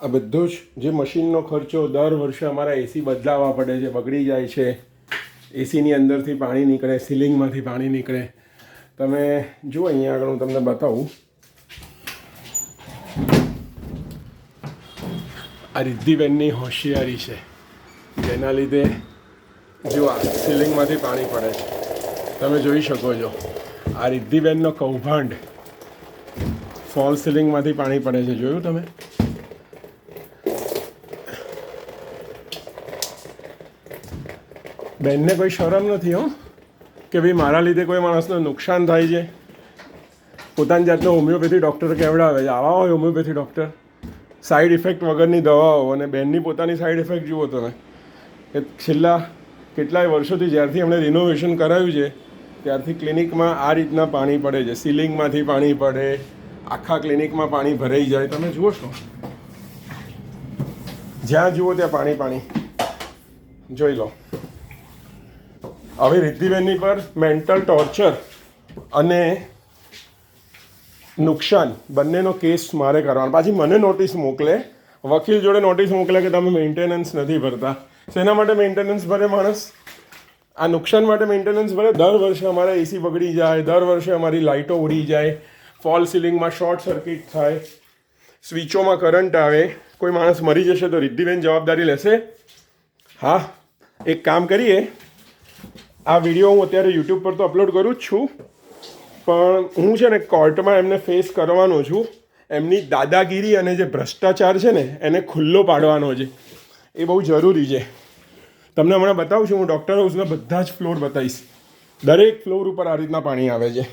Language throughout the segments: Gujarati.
આ બધો જ જે મશીનનો ખર્ચો દર વર્ષે અમારા એસી બદલાવવા પડે છે, બગડી જાય છે, એસીની અંદરથી પાણી નીકળે, સીલિંગમાંથી પાણી નીકળે. તમે જુઓ અહીંયા આગળ હું તમને બતાવું. આ રિદ્ધિબેનની હોશિયારી છે, જેના લીધે જો આ સીલિંગમાંથી પાણી પડે છે, તમે જોઈ શકો છો. આ રિદ્ધિબેનનો કૌભાંડ, ફોલ સીલિંગમાંથી પાણી પડે છે, જોયું તમે? બેનને કોઈ શરમ નથી હો કે ભાઈ મારા લીધે કોઈ માણસને નુકસાન થાય છે. પોતાની જાતનો હોમિયોપેથી ડૉક્ટર કેવડાવે છે. આવા હોય હોમિયોપેથી ડૉક્ટર, સાઈડ ઇફેક્ટ વગરની દવાઓ. અને બેનની પોતાની સાઈડ ઇફેક્ટ જુઓ તમે કે છેલ્લા કેટલાય વર્ષોથી જ્યારથી એમણે રિનોવેશન કરાવ્યું છે ત્યારથી ક્લિનિકમાં આ રીતના પાણી પડે છે. સીલિંગમાંથી પાણી પડે, આખા ક્લિનિકમાં પાણી ભરાઈ જાય. તમે જુઓ છો, જ્યાં જુઓ ત્યાં પાણી પાણી. જોઈ લો. હવે રિદ્ધિબેનની પર મેન્ટલ ટોર્ચર અને નુકસાન બંનેનો કેસ મારે કરવાનો. પાછી મને નોટિસ મોકલે, વકીલ જોડે નોટિસ મોકલે કે તમે મેન્ટેનન્સ નથી ભરતા. શેના માટે મેન્ટેનન્સ ભરે માણસ? આ નુકસાન માટે મેન્ટેનન્સ ભરે. દર વર્ષે અમારા એસી બગડી જાય, દર વર્ષે અમારી લાઇટો ઉડી જાય, ફોલ સીલિંગમાં શોર્ટ સર્કિટ થાય, સ્વિચોમાં કરંટ આવે, કોઈ માણસ મરી જશે તો રિદ્ધિબેન જવાબદારી લેશે? હા, એક કામ કરીએ. આ વિડીયો હું અત્યારે યુટ્યુબ પર તો અપલોડ કરું જ છું, પણ હું છે ને કોર્ટમાં એમને ફેસ કરવાનો છું. એમની દાદાગીરી અને જે ભ્રષ્ટાચાર છે ને એને ખુલ્લો પાડવાનો છે. એ બહુ જરૂરી છે. તમને હમણાં બતાવું છું. હું ડૉક્ટર હાઉસના બધા જ ફ્લોર બતાવીશ. દરેક ફ્લોર ઉપર આ રીતના પાણી આવે છે.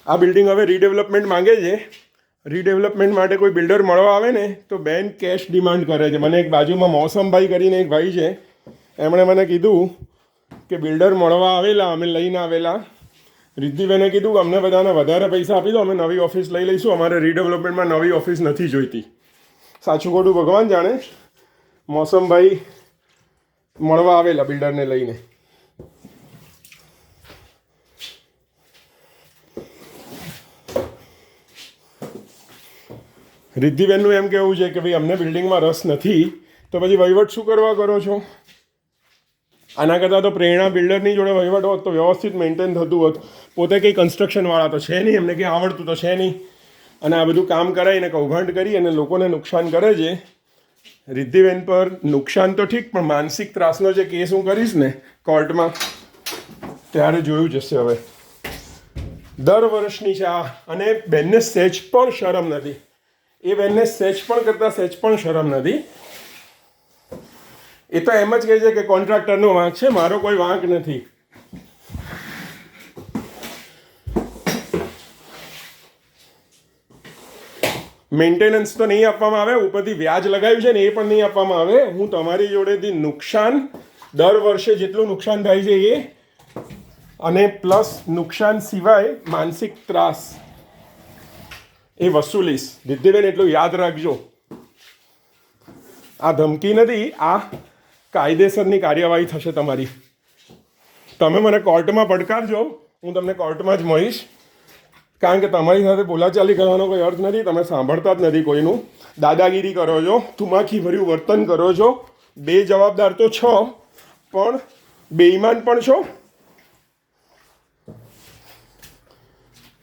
આ બિલ્ડિંગ હવે રીડેવલપમેન્ટ માંગે છે. રીડેવલપમેન્ટ માટે કોઈ બિલ્ડર મળવા આવે ને તો બેન કેશ ડિમાન્ડ કરે છે. મને એક બાજુમાં મૌસમભાઈ કરીને એક ભાઈ છે, એમણે મને કીધું કે બિલ્ડર મળવા આવેલા, અમે લઈને આવેલા. રિદ્ધિબેને કીધું કે અમને બધાને વધારે પૈસા આપી દો, અમે નવી ઓફિસ લઈ લઈશું, અમારે રીડેવલપમેન્ટમાં નવી ઓફિસ નથી જોઈતી. સાચું ખોટું ભગવાન જાણે. મૌસમભાઈ મળવા આવેલા બિલ્ડરને લઈને. રિદ્ધિબેનનું એમ કહેવું છે કે ભાઈ અમને બિલ્ડિંગમાં રસ નથી, તો પછી વહીવટ શું કરવા કરો છો? આના કરતાં તો પ્રેરણા બિલ્ડરની જોડે વહીવટ હોત તો વ્યવસ્થિત મેન્ટેન થતું હોત. પોતે કંઈ કન્સ્ટ્રક્શનવાળા તો છે નહીં, એમને કંઈ આવડતું તો છે નહીં, અને આ બધું કામ કરાવીને કૌભાંડ કરી અને લોકોને નુકસાન કરે છે. રિદ્ધિબેન પર નુકસાન તો ઠીક, પણ માનસિક ત્રાસનો જે કેસ હું કરીશ ને કોર્ટમાં ત્યારે જોયું જશે. હવે દર વર્ષની છે આ, અને બેનને સહેજ પણ શરમ નથી. એ બેનને સહેજ પણ કરતાં સહેજ પણ શરમ નથી. એ તો એમ જ કહે છે કે કોન્ટ્રાક્ટરનો વાંક છે, મારો કોઈ વાંક નથી. મેન્ટેનન્સ તો નહીં આપવામાં આવે, ઉપરથી વ્યાજ લગાવ્યું છે ને એ પણ નહીં આપવામાં આવે. હું તમારી જોડેથી નુકસાન, દર વર્ષે જેટલું નુકસાન થાય છે એ, અને પ્લસ નુકસાન સિવાય માનસિક ત્રાસ એ વસૂલીશ. રિદ્ધિબેન એટલું યાદ રાખજો. આ ધમકી નથી, આ કાયદેસરની કાર્યવાહી થશે તમારી. તમે મને કોર્ટમાં પડકારજો, હું તમને કોર્ટમાં જ મળીશ. કારણ કે તમારી સાથે બોલાચાલી કરવાનો કોઈ અર્થ નથી. તમે સાંભળતા જ નથી કોઈનું. દાદાગીરી કરો છો, તુમાખી ભર્યું વર્તન કરો છો. બે જવાબદાર તો છો, પણ બેઈમાન પણ છો.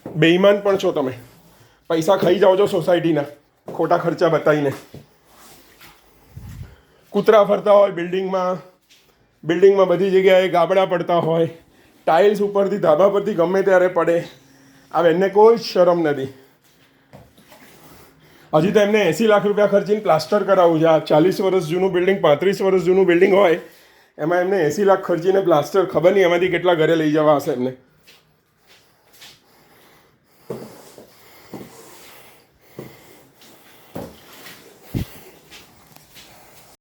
બેઈમાન પણ છો તમે. પૈસા ખાઈ જાઓ છો સોસાયટીના ખોટા ખર્ચા બતાવીને. કૂતરા ફરતા હોય બિલ્ડિંગમાં બધી જગ્યાએ ગાબડા પડતા હોય, ટાઇલ્સ ઉપરથી ધાબા પરથી ગમે ત્યારે પડે. હવે એને કોઈ શરમ નથી. હજી તો એમને 80 લાખ રૂપિયા ખર્ચીને પ્લાસ્ટર કરાવવું છે. આ 40 વર્ષ જૂનું બિલ્ડિંગ, 35 વર્ષ જૂનું બિલ્ડિંગ હોય, એમાં એમને 80 લાખ ખર્ચીને પ્લાસ્ટર, ખબર નહીં એમાંથી કેટલા ઘરે લઈ જવા હશે એમને.